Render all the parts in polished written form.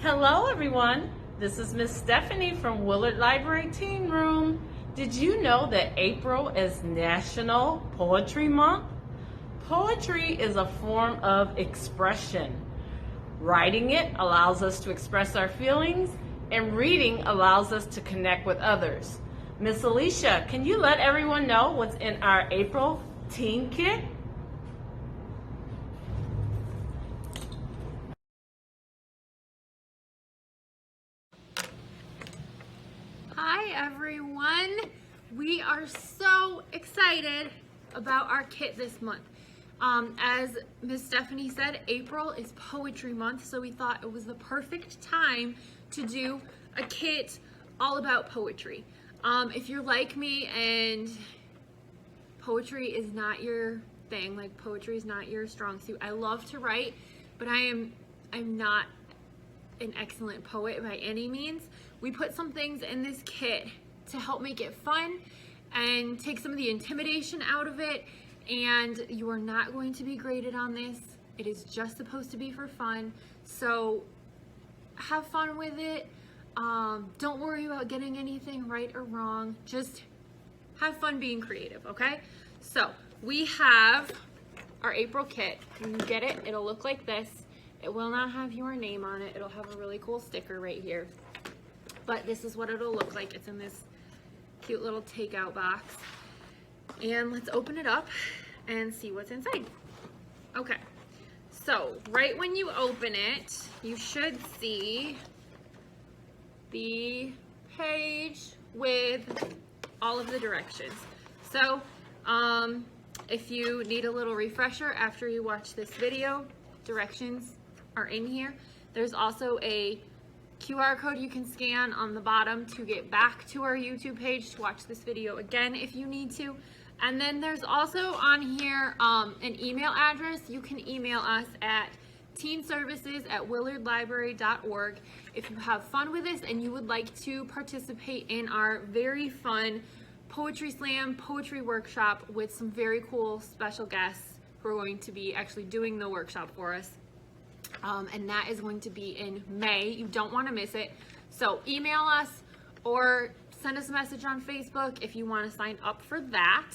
Hello everyone, this is Miss Stephanie from Willard Library Teen Room. Did you know that April is National Poetry Month? Poetry is a form of expression. Writing it allows us to express our feelings, and reading allows us to connect with others. Miss Alisha, can you let everyone know what's in our April Teen Kit? Hi everyone! We are so excited about our kit this month. As Miss Stephanie said, April is Poetry Month, so we thought it was the perfect time to do a kit all about poetry. If you're like me and poetry is not your thing, like poetry is not your strong suit, I love to write, but I'm not an excellent poet by any means. We put some things in this kit to help make it fun and take some of the intimidation out of it, and you are not going to be graded on this. It is just supposed to be for fun, so have fun with it. Don't worry about getting anything right or wrong. Just have fun being creative, okay? So we have our April kit. When you get it, it'll look like this. It will not have your name on it. It'll have a really cool sticker right here. But this is what it'll look like. It's in this cute little takeout box. And let's open it up and see what's inside. Okay, so right when you open it, you should see the page with all of the directions. So if you need a little refresher after you watch this video, directions are in here. There's also a QR code you can scan on the bottom to get back to our YouTube page to watch this video again if you need to. And then there's also on here an email address. You can email us at teenservices@willardlibrary.org if you have fun with this and you would like to participate in our very fun poetry slam poetry workshop with some very cool special guests who are going to be actually doing the workshop for us. And that is going to be in May. You don't want to miss it. So email us or send us a message on Facebook if you want to sign up for that.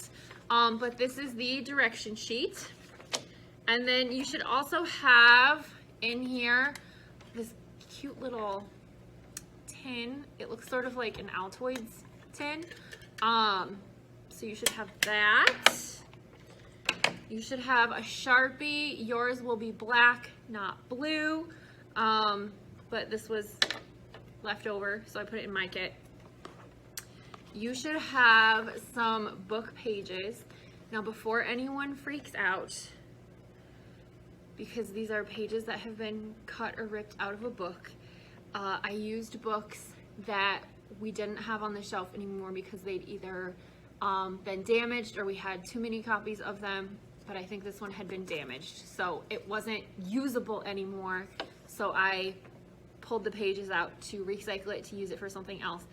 But this is the direction sheet. And then you should also have in here this cute little tin. It looks sort of like an Altoids tin. So you should have that. You should have a Sharpie. Yours will be black, not blue. But this was left over, so I put it in my kit. You should have some book pages. Now, before anyone freaks out, because these are pages that have been cut or ripped out of a book, I used books that we didn't have on the shelf anymore because they'd either been damaged or we had too many copies of them. But I think this one had been damaged, so it wasn't usable anymore. So I pulled the pages out to recycle it to use it for something else.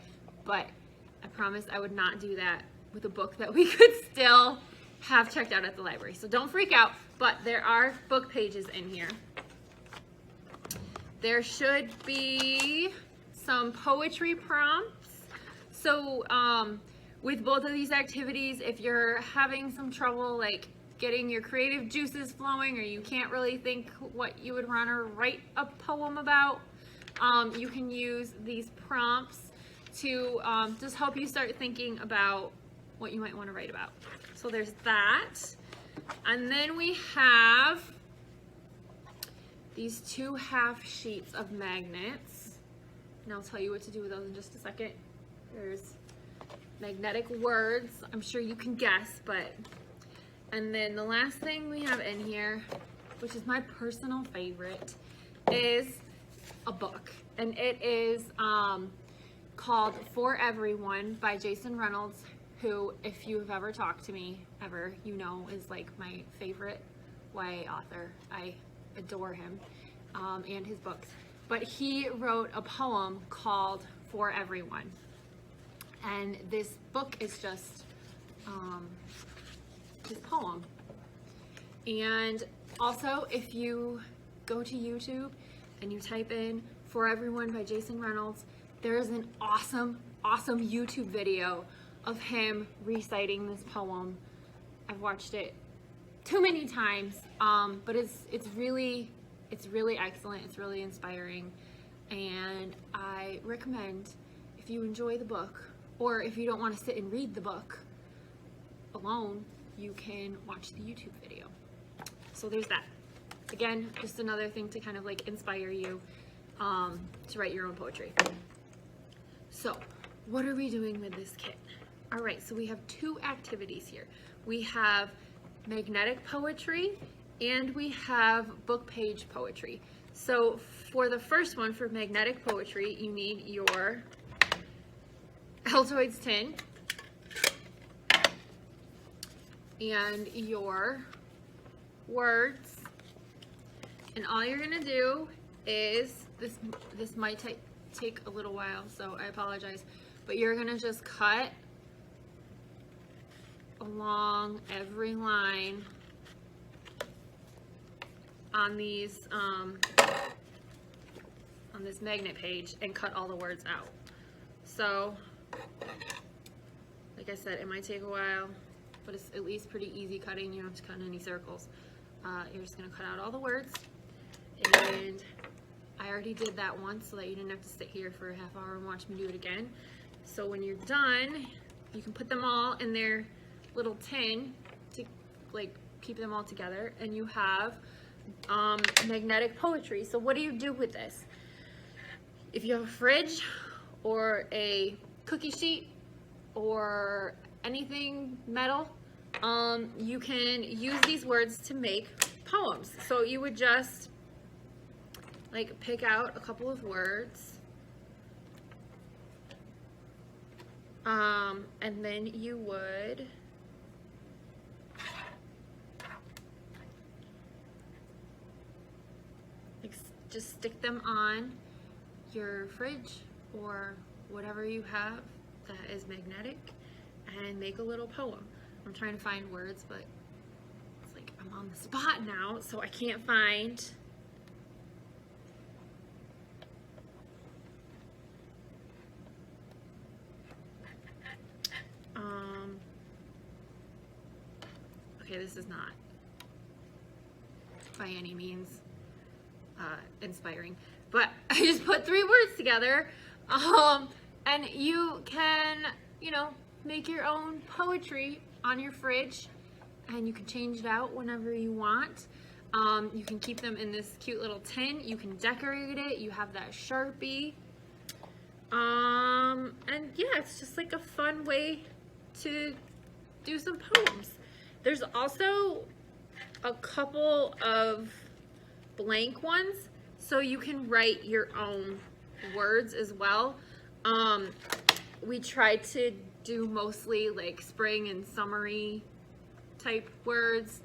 But I promised I would not do that with a book that we could still have checked out at the library. So don't freak out, but there are book pages in here. There should be some poetry prompts. So with both of these activities, if you're having some trouble like getting your creative juices flowing, or you can't really think what you would want to write a poem about, you can use these prompts to just help you start thinking about what you might want to write about. So there's that. And then we have these 2 half sheets of magnets. And I'll tell you what to do with those in just a second. There's magnetic words. I'm sure you can guess, but... And then the last thing we have in here, which is my personal favorite, is a book. And it is called For Everyone by Jason Reynolds, who, if you've ever talked to me, ever, you know is like my favorite YA author. I adore him and his books. But he wrote a poem called For Everyone. And this book is just his poem. And also, if you go to YouTube and you type in For Everyone by Jason Reynolds. There's an awesome YouTube video of him reciting this poem. I've watched it too many times, but it's really excellent. It's really inspiring, and I recommend, if you enjoy the book, or if you don't want to sit and read the book alone, you can watch the YouTube video. So there's that. Again, just another thing to kind of like inspire you to write your own poetry. So what are we doing with this kit? All right, so we have two activities here. We have magnetic poetry and we have book page poetry. So for the first one, for magnetic poetry, you need your Altoids tin and your words, and all you're gonna do is, this might take a little while, so I apologize, but you're gonna just cut along every line on these on this magnet page and cut all the words out. So like I said, it might take a while, but it's at least pretty easy cutting. You don't have to cut any circles. You're just gonna cut out all the words, and I already did that once so that you didn't have to sit here for a half hour and watch me do it again. So when you're done, you can put them all in their little tin to like keep them all together, and you have magnetic poetry. So what do you do with this? If you have a fridge or a cookie sheet or anything metal, you can use these words to make poems. So you would just like pick out a couple of words, and then you would like just stick them on your fridge or whatever you have that is magnetic and make a little poem. I'm trying to find words, but it's like I'm on the spot now, so I can't find. Okay, this is not by any means inspiring, but I just put 3 words together, and you can, you know, make your own poetry on your fridge, and you can change it out whenever you want. You can keep them in this cute little tin. You can decorate it. You have that Sharpie, and yeah, it's just like a fun way to do some poems. There's also a couple of blank ones, so you can write your own words as well. We tried to do mostly like spring and summery type words,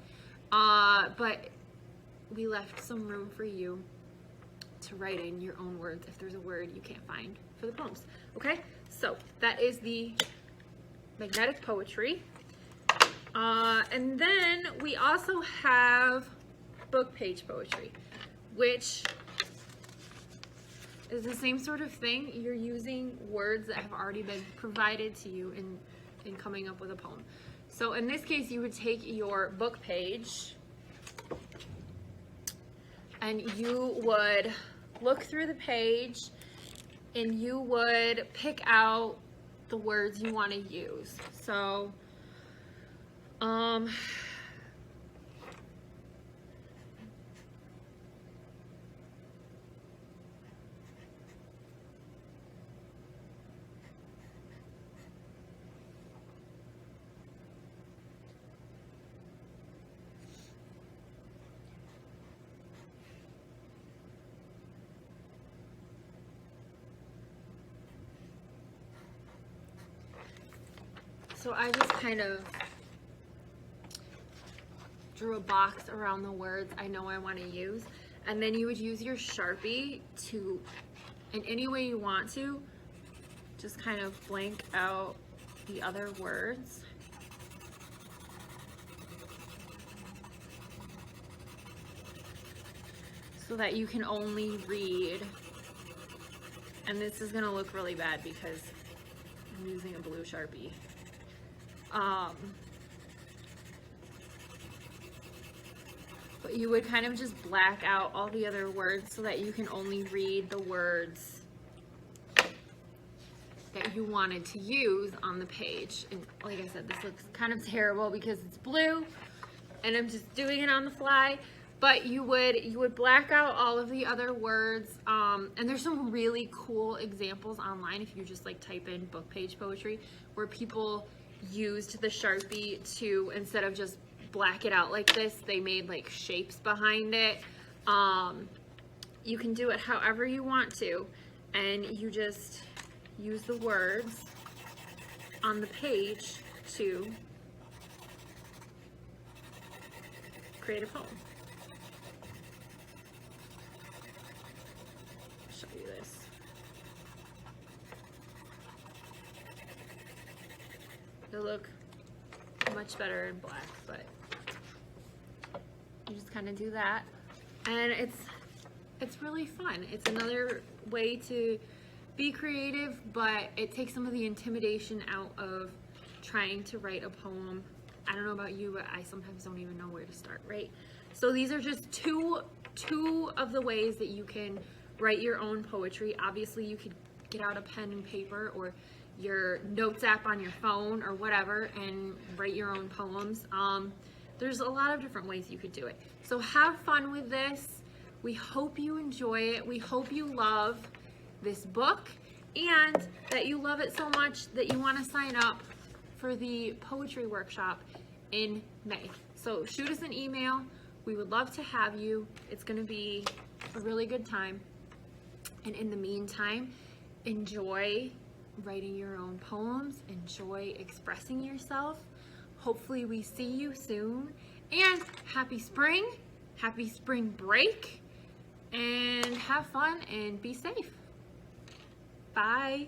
but we left some room for you to write in your own words if there's a word you can't find for the poems. Okay, so that is the magnetic poetry. And then we also have book page poetry, which is the same sort of thing. You're using words that have already been provided to you in coming up with a poem. So in this case, you would take your book page and you would look through the page and you would pick out the words you want to use. So I just kind of drew a box around the words I know I want to use, and then you would use your Sharpie to, in any way you want to, just kind of blank out the other words. So that you can only read And this is gonna look really bad because I'm using a blue Sharpie. But you would kind of just black out all the other words so that you can only read the words that you wanted to use on the page. And like I said, this looks kind of terrible because it's blue and I'm just doing it on the fly. But you would black out all of the other words. And there's some really cool examples online if you just like type in book page poetry where people used the Sharpie to, instead of just black it out like this, they made like shapes behind it. You can do it however you want to, and you just use the words on the page to create a poem. I'll show you this. It'll look much better in black, but you just kind of do that, and it's really fun. It's another way to be creative, but it takes some of the intimidation out of trying to write a poem. I don't know about you, but I sometimes don't even know where to start, right? So these are just two of the ways that you can write your own poetry. Obviously, you could get out a pen and paper or your notes app on your phone or whatever and write your own poems. There's a lot of different ways you could do it. So have fun with this. We hope you enjoy it. We hope you love this book and that you love it so much that you want to sign up for the poetry workshop in May. So shoot us an email. We would love to have you. It's going to be a really good time. And in the meantime, enjoy writing your own poems, enjoy expressing yourself. Hopefully we see you soon, and happy spring break, and have fun and be safe. Bye.